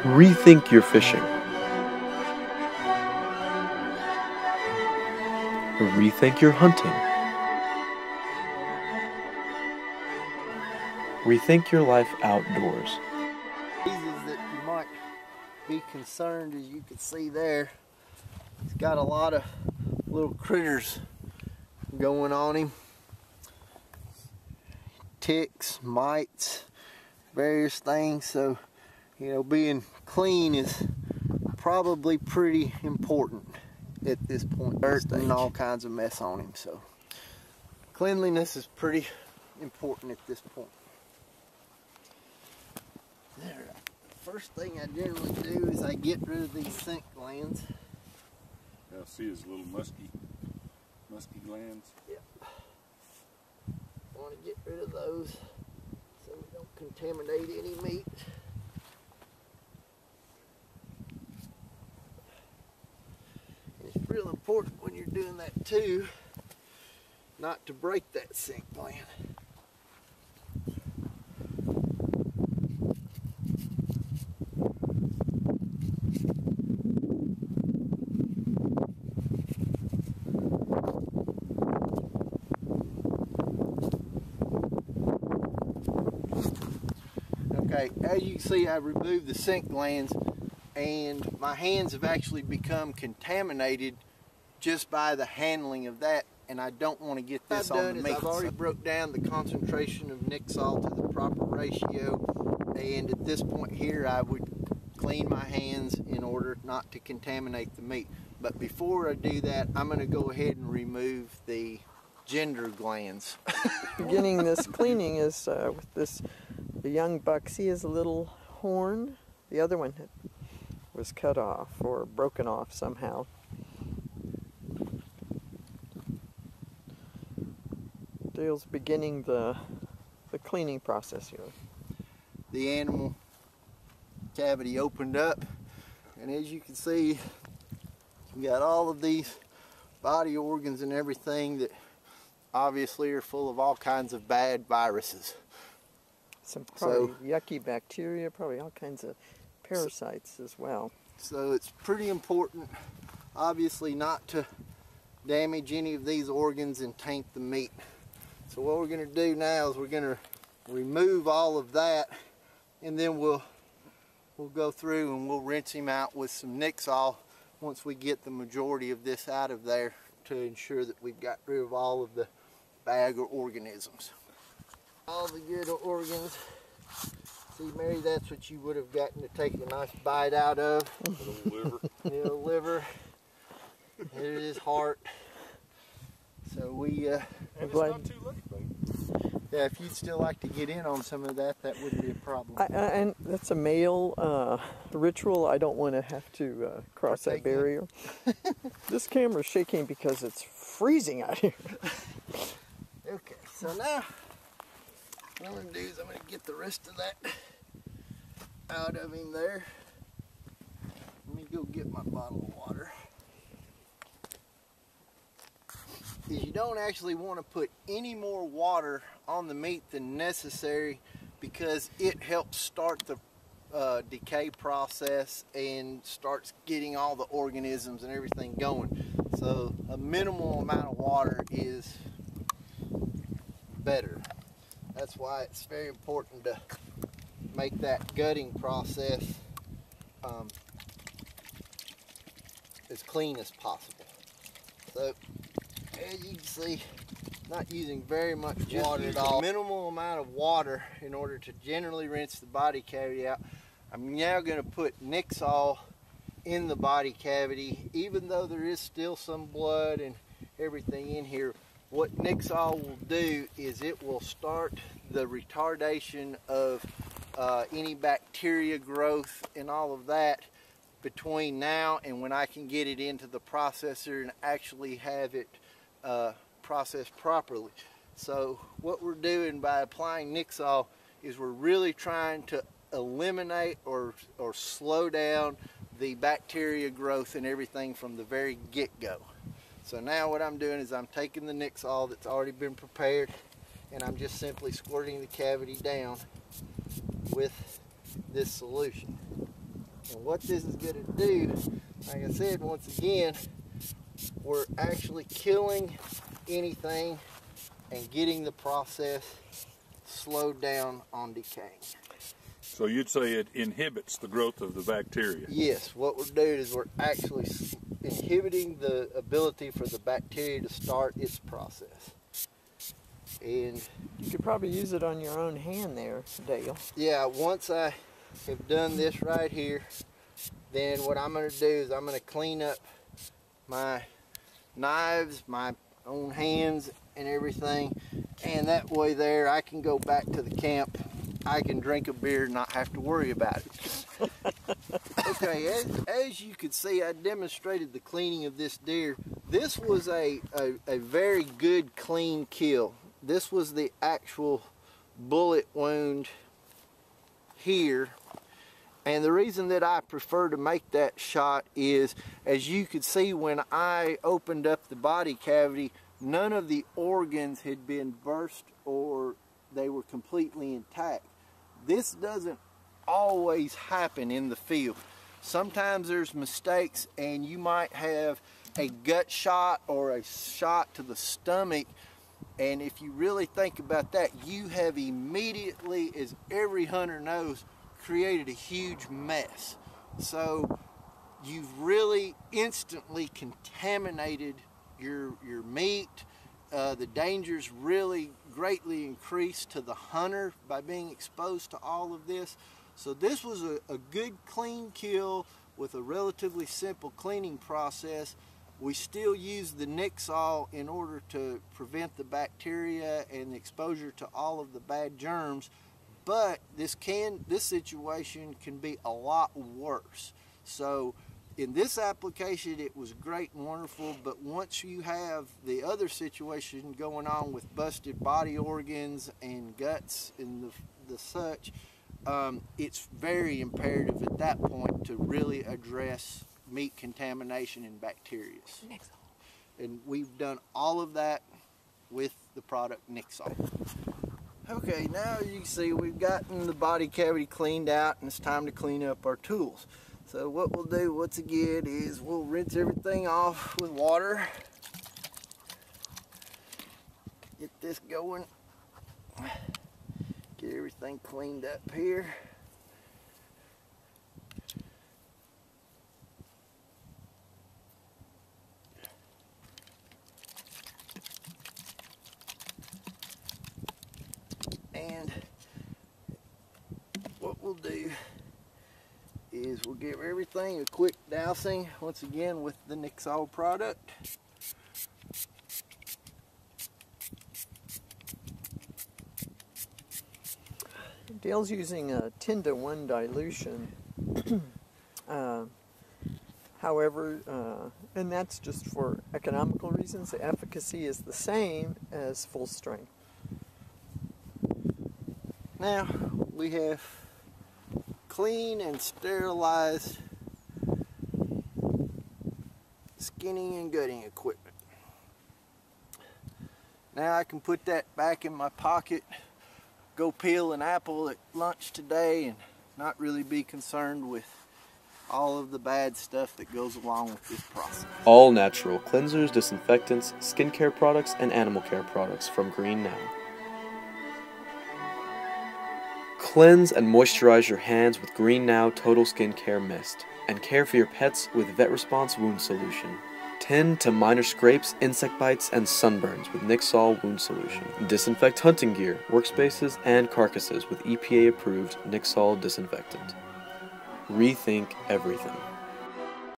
Rethink your fishing. Rethink your hunting. Rethink your life outdoors. Diseases that you might be concerned, as you can see there, he's got a lot of little critters going on him. Ticks, mites, various things. So, you know, being clean is probably pretty important at this point. Dirt and all kinds of mess on him. So, cleanliness is pretty important at this point. There. First thing I generally do is I get rid of these scent glands. Yeah, see his little musky glands. Yep. I want to get rid of those so we don't contaminate any meat. It's real important when you're doing that too, not to break that scent gland. Okay, as you can see, I removed the scent glands, and my hands have actually become contaminated just by the handling of that, and I don't want to get this on the meat. I've already broke down the concentration of Nixall to the proper ratio, and at this point here I would clean my hands in order not to contaminate the meat. But before I do that, I'm going to go ahead and remove the gender glands. Beginning this cleaning is with the young buck. See his little horn? The other one was cut off or broken off somehow. Dale's beginning the cleaning process here. The animal cavity opened up, and as you can see, we got all of these body organs and everything that obviously are full of all kinds of bad viruses. Some probably yucky bacteria, probably all kinds of parasites as well. So it's pretty important, obviously, not to damage any of these organs and taint the meat. So what we're going to do now is we're going to remove all of that, and then we'll go through and we'll rinse him out with some Nixall once we get the majority of this out of there, to ensure that we've got rid of all of the bad organisms. All the good organs. See, Mary, that's what you would have gotten to take a nice bite out of. The liver. The liver. There's his heart. So we. And it's not too late, baby. Yeah, if you'd still like to get in on some of that, that wouldn't be a problem. And that's a male ritual. I don't want to have to cross that barrier. This camera's shaking because it's freezing out here. Okay, so now what I'm going to do is I'm going to get the rest of that out of him there. Let me go get my bottle of water. Is you don't actually want to put any more water on the meat than necessary, because it helps start the decay process and starts getting all the organisms and everything going. So a minimal amount of water is better. That's why it's very important to make that gutting process as clean as possible. So as you can see, not using very much water at all. Minimal amount of water in order to generally rinse the body cavity out. I'm now going to put Nixall in the body cavity, even though there is still some blood and everything in here. What Nixall will do is it will start the retardation of any bacteria growth and all of that between now and when I can get it into the processor and actually have it processed properly. So what we're doing by applying Nixall is we're really trying to eliminate or slow down the bacteria growth and everything from the very get-go. So now what I'm doing is I'm taking the Nixall that's already been prepared, and I'm just simply squirting the cavity down with this solution. And what this is going to do, like I said, once again, we're actually killing anything and getting the process slowed down on decaying. So you'd say it inhibits the growth of the bacteria? Yes, what we're doing is we're actually inhibiting the ability for the bacteria to start its process. And you could probably use it on your own hand there, Dale. yeah, once I have done this right here, then what I'm going to do is I'm going to clean up my knives, my own hands and everything, and that way there I can go back to the camp. I can drink a beer and not have to worry about it. Okay, as you can see, I demonstrated the cleaning of this deer. This was a very good clean kill. This was the actual bullet wound here. And the reason that I prefer to make that shot is, as you could see when I opened up the body cavity, none of the organs had been burst or they were completely intact. This doesn't always happen in the field. Sometimes there's mistakes and you might have a gut shot or a shot to the stomach, and if you really think about that, you have immediately, as every hunter knows, created a huge mess. So you've really instantly contaminated your meat. The dangers really greatly increased to the hunter by being exposed to all of this. So this was a good clean kill with a relatively simple cleaning process. We still use the Nixall in order to prevent the bacteria and the exposure to all of the bad germs, but this situation can be a lot worse. So in this application it was great and wonderful, but once you have the other situation going on with busted body organs and guts and the such, it's very imperative at that point to really address meat contamination and bacteria. And we've done all of that with the product Nixall. Okay, now you can see we've gotten the body cavity cleaned out and it's time to clean up our tools. So what we'll do once again is we'll rinse everything off with water. Get this going. Get everything cleaned up here. And what we'll do is we'll give everything a quick dousing once again with the Nixall product. Dale's using a 10-to-1 dilution. However, and that's just for economical reasons, the efficacy is the same as full strength. Now we have clean and sterilized skinning and gutting equipment. Now I can put that back in my pocket, go peel an apple at lunch today, and not really be concerned with all of the bad stuff that goes along with this process. All natural cleansers, disinfectants, skincare products, and animal care products from Green Now. Cleanse and moisturize your hands with Green Now Total Skincare Mist, and care for your pets with Vet Response Wound Solution. Tend to minor scrapes, insect bites, and sunburns with Nixall Wound Solution. Disinfect hunting gear, workspaces, and carcasses with EPA-approved Nixall Disinfectant. Rethink everything.